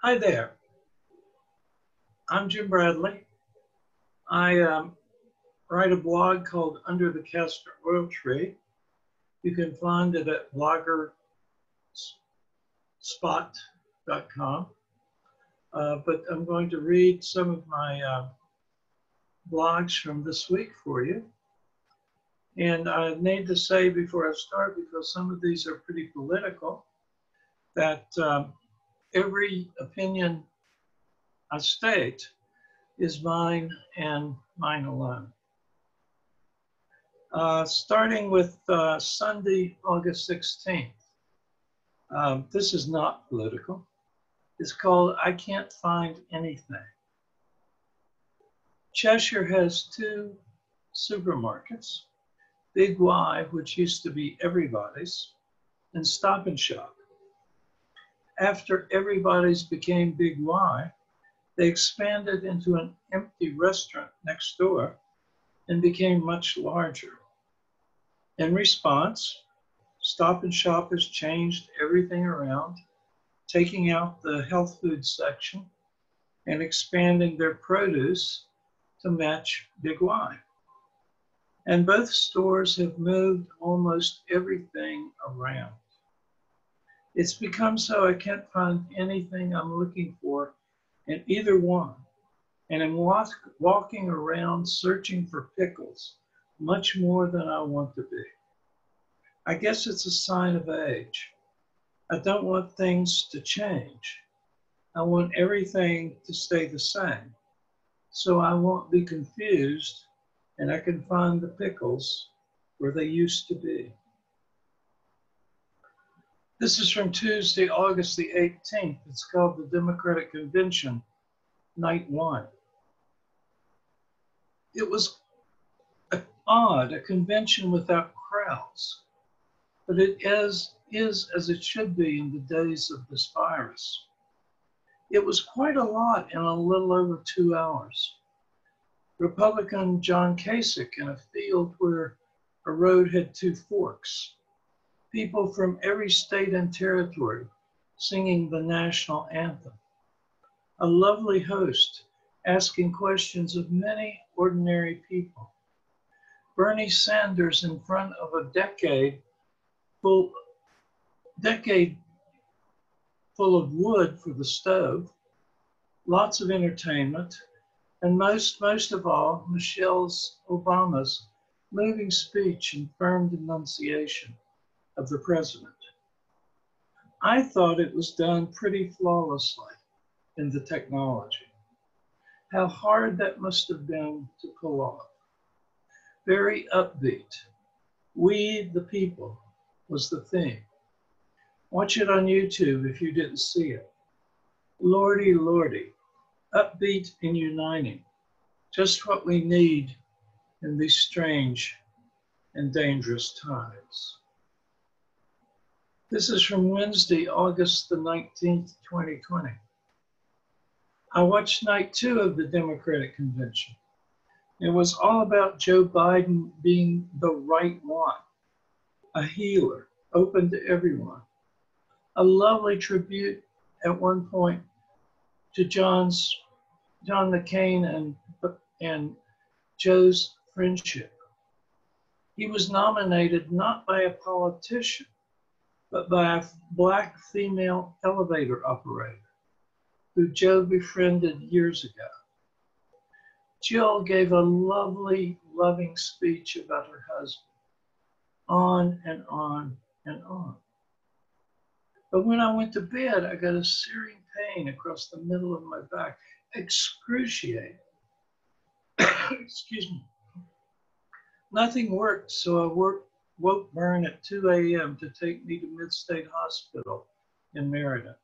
Hi there, I'm Jim Bradley. I write a blog called Under the Castro Oil Tree. You can find it at bloggerspot.com. But I'm going to read some of my blogs from this week for you. And I need to say before I start, because some of these are pretty political, that every opinion I state is mine and mine alone. Starting with Sunday, August 16th. This is not political. It's called I Can't Find Anything. Cheshire has two supermarkets, Big Y, which used to be Everybody's, and Stop and Shop. After Everybody's became Big Y, they expanded into an empty restaurant next door and became much larger. In response, Stop and Shop has changed everything around, taking out the health food section and expanding their produce to match Big Y. And both stores have moved almost everything around. It's become so I can't find anything I'm looking for in either one. And I'm walking around searching for pickles, much more than I want to be. I guess it's a sign of age. I don't want things to change. I want everything to stay the same, so I won't be confused and I can find the pickles where they used to be. This is from Tuesday, August the 18th. It's called the Democratic Convention, Night 1. It was odd, a convention without crowds, but it is as it should be in the days of this virus. It was quite a lot in a little over 2 hours. Republican John Kasich in a field where a road had two forks. People from every state and territory singing the national anthem. A lovely host asking questions of many ordinary people. Bernie Sanders in front of a decade full of wood for the stove, lots of entertainment, and most of all, Michelle Obama's moving speech and firm denunciation of the president. I thought it was done pretty flawlessly in the technology. How hard that must have been to pull off. Very upbeat. We, the people, was the theme. Watch it on YouTube if you didn't see it. Lordy, lordy, upbeat and uniting. Just what we need in these strange and dangerous times. This is from Wednesday, August the 19th, 2020. I watched night 2 of the Democratic Convention. It was all about Joe Biden being the right one, a healer, open to everyone. A lovely tribute at one point to John McCain and Joe's friendship. He was nominated not by a politician, but by a Black female elevator operator who Joe befriended years ago. Jill gave a lovely, loving speech about her husband, on and on and on. But when I went to bed, I got a searing pain across the middle of my back, excruciating. Excuse me. Nothing worked, so I woke Vern at 2 a.m. to take me to Mid-State Hospital in Merida.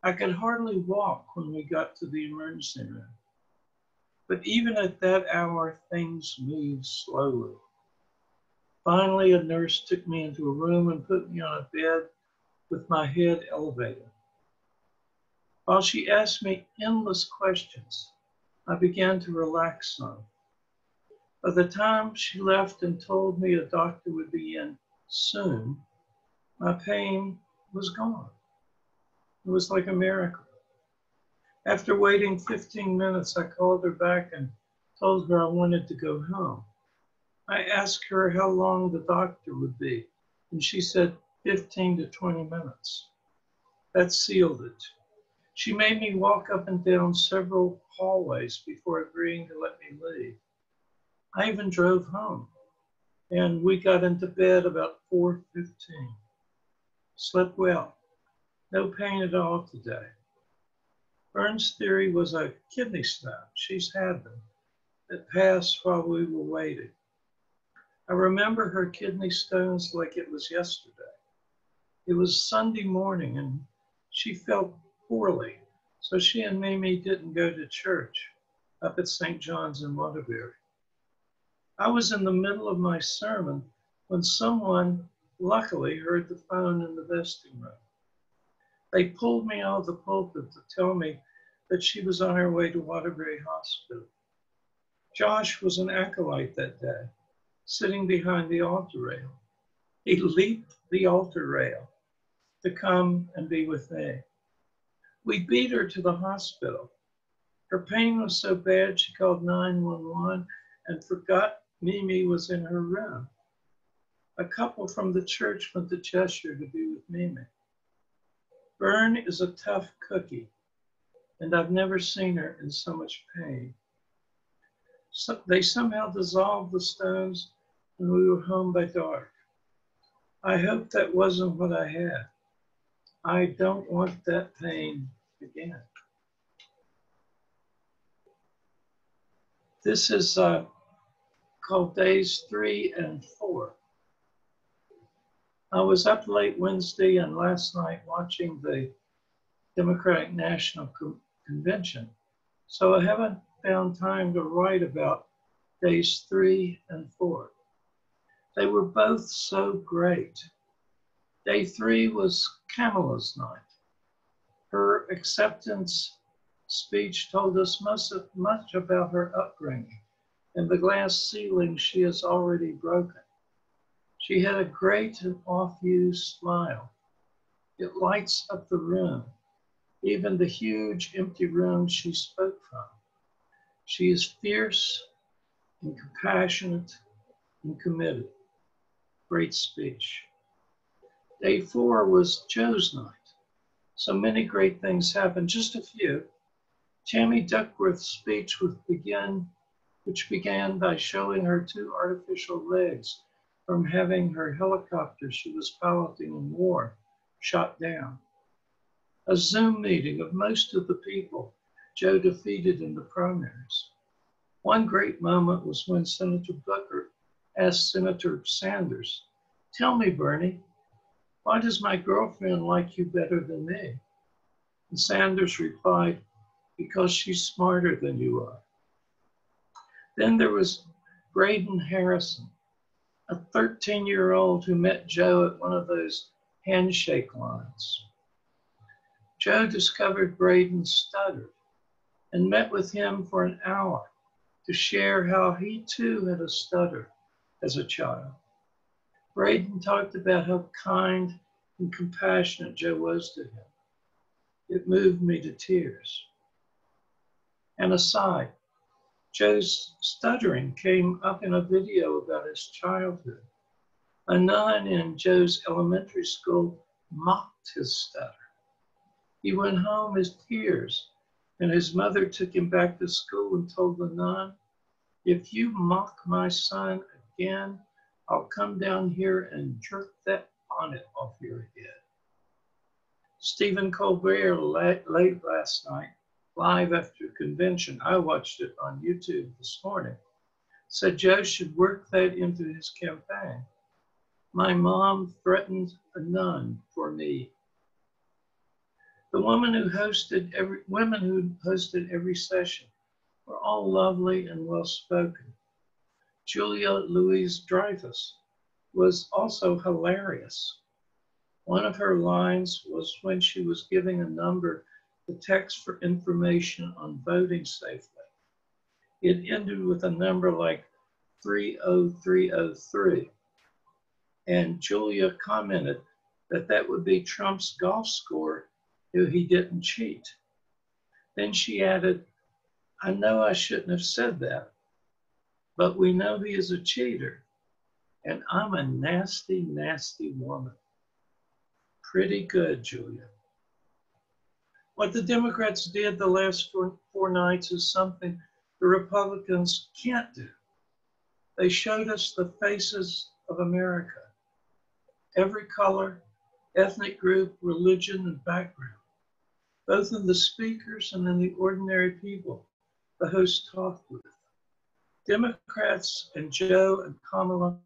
I could hardly walk when we got to the emergency room. But even at that hour, things moved slowly. Finally, a nurse took me into a room and put me on a bed with my head elevated. While she asked me endless questions, I began to relax some. By the time she left and told me a doctor would be in soon, my pain was gone. It was like a miracle. After waiting 15 minutes, I called her back and told her I wanted to go home. I asked her how long the doctor would be, and she said 15 to 20 minutes. That sealed it. She made me walk up and down several hallways before agreeing to let me leave. I even drove home, and we got into bed about 4:15. Slept well. No pain at all today. Byrne's theory was a kidney stone. She's had them. That passed while we were waiting. I remember her kidney stones like it was yesterday. It was Sunday morning and she felt poorly, so she and Mimi didn't go to church up at St. John's in Waterbury. I was in the middle of my sermon when someone luckily heard the phone in the vesting room. They pulled me out of the pulpit to tell me that she was on her way to Waterbury Hospital. Josh was an acolyte that day, sitting behind the altar rail. He leaped the altar rail to come and be with me. We beat her to the hospital. Her pain was so bad she called 911 and forgot Mimi was in her room. A couple from the church went to Cheshire to be with Mimi. Byrne is a tough cookie, and I've never seen her in so much pain. So they somehow dissolved the stones and we were home by dark. I hope that wasn't what I had. I don't want that pain again. This is called days 3 and 4. I was up late Wednesday and last night watching the Democratic National Convention, so I haven't found time to write about days 3 and 4. They were both so great. Day 3 was Kamala's night. Her acceptance speech told us much about her upbringing and the glass ceiling she has already broken. She had a great and off-used smile. It lights up the room, even the huge empty room she spoke from. She is fierce and compassionate and committed. Great speech. Day 4 was Joe's night. So many great things happened, just a few. Tammy Duckworth's speech which began by showing her 2 artificial legs from having her helicopter she was piloting in war shot down. A Zoom meeting of most of the people Joe defeated in the primaries. One great moment was when Senator Booker asked Senator Sanders, "Tell me, Bernie, why does my girlfriend like you better than me?" And Sanders replied, "Because she's smarter than you are." Then there was Braden Harrison, a 13-year-old who met Joe at one of those handshake lines. Joe discovered Braden stuttered and met with him for an hour to share how he too had a stutter as a child. Braden talked about how kind and compassionate Joe was to him. It moved me to tears. And aside, Joe's stuttering came up in a video about his childhood. A nun in Joe's elementary school mocked his stutter. He went home in tears, and his mother took him back to school and told the nun, "If you mock my son again, I'll come down here and jerk that bonnet off your head." Stephen Colbert late last night, live after convention, I watched it on YouTube this morning, said Joe should work that into his campaign. "My mom threatened a nun for me." The women who hosted every session were all lovely and well-spoken. Julia Louis-Dreyfus was also hilarious. One of her lines was when she was giving a number to text for information on voting safely. It ended with a number like 30303. And Julia commented that would be Trump's golf score he didn't cheat. Then she added, I know I shouldn't have said that, but we know he is a cheater, and I'm a nasty, nasty woman. Pretty good, Julia. What the Democrats did the last four nights is something the Republicans can't do. They showed us the faces of America, every color, ethnic group, religion, and background, both in the speakers and in the ordinary people the host talked with. Democrats and Joe and Kamala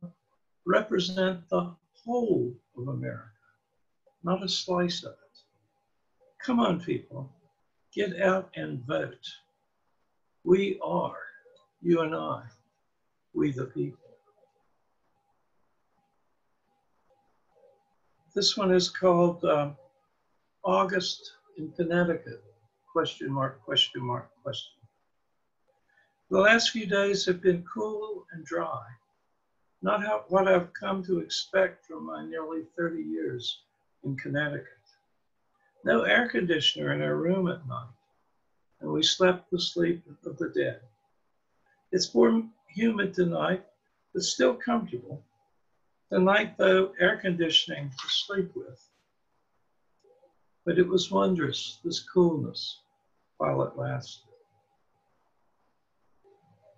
represent the whole of America, not a slice of it. Come on, people, get out and vote. We are, you and I, we the people. This one is called August in Connecticut, question mark, question mark, question. The last few days have been cool and dry, not what I've come to expect from my nearly 30 years in Connecticut. No air conditioner in our room at night, and we slept the sleep of the dead. It's more humid tonight, but still comfortable. Tonight, though, air conditioning to sleep with. But it was wondrous, this coolness, while it lasted.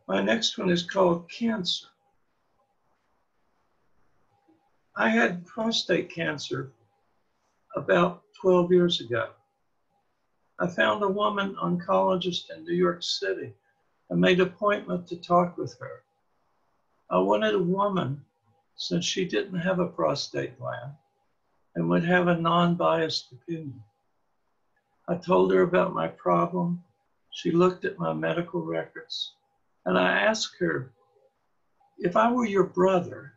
My next one is called cancer. I had prostate cancer about 12 years ago. I found a woman oncologist in New York City and made an appointment to talk with her. I wanted a woman, since she didn't have a prostate gland and would have a non-biased opinion. I told her about my problem. She looked at my medical records, and I asked her, if I were your brother,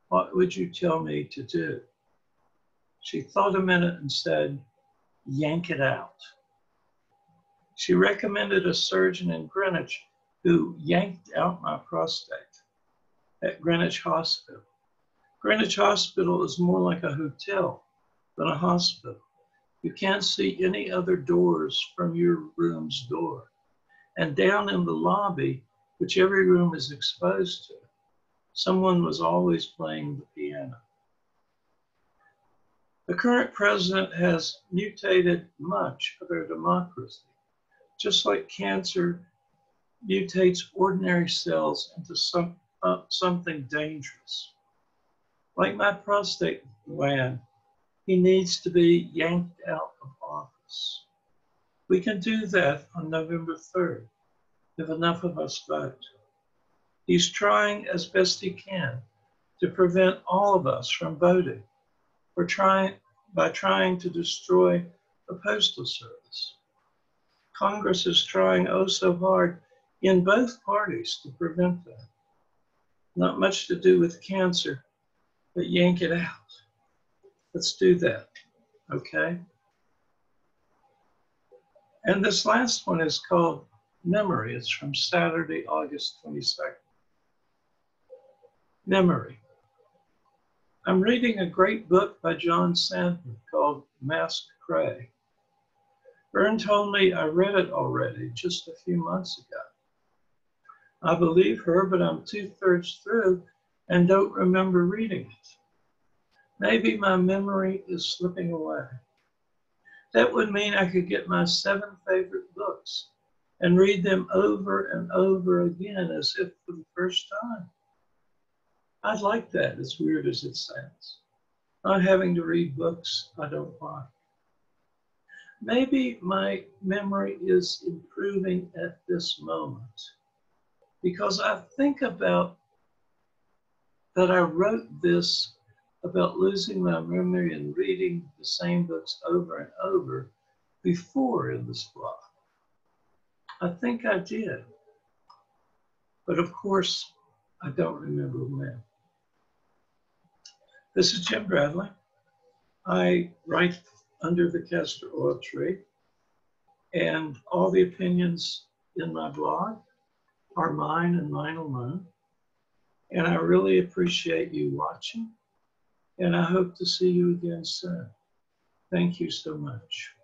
what would you tell me to do? She thought a minute and said, yank it out. She recommended a surgeon in Greenwich who yanked out my prostate at Greenwich Hospital. Greenwich Hospital is more like a hotel than a hospital. You can't see any other doors from your room's door. And down in the lobby, which every room is exposed to, someone was always playing the piano. The current president has mutated much of our democracy, just like cancer mutates ordinary cells into something dangerous. Like my prostate gland, he needs to be yanked out of office. We can do that on November 3rd, if enough of us vote. He's trying as best he can to prevent all of us from voting by trying to destroy the Postal Service. Congress is trying oh so hard in both parties to prevent that. Not much to do with cancer, but yank it out. Let's do that, okay? And this last one is called Memory. It's from Saturday, August 22nd. Memory. I'm reading a great book by John Sandford called Masked Prey. Vern told me I read it already just a few months ago. I believe her, but I'm 2/3 through and don't remember reading it. Maybe my memory is slipping away. That would mean I could get my 7 favorite books and read them over and over again as if for the first time. I'd like that, as weird as it sounds. Not having to read books I don't like. Maybe my memory is improving at this moment because I think about that I wrote this about losing my memory and reading the same books over and over before in this blog. I think I did, but of course, I don't remember when. This is Jim Bradley. I write under the castor oil tree, and all the opinions in my blog are mine and mine alone. And I really appreciate you watching, and I hope to see you again soon. Thank you so much.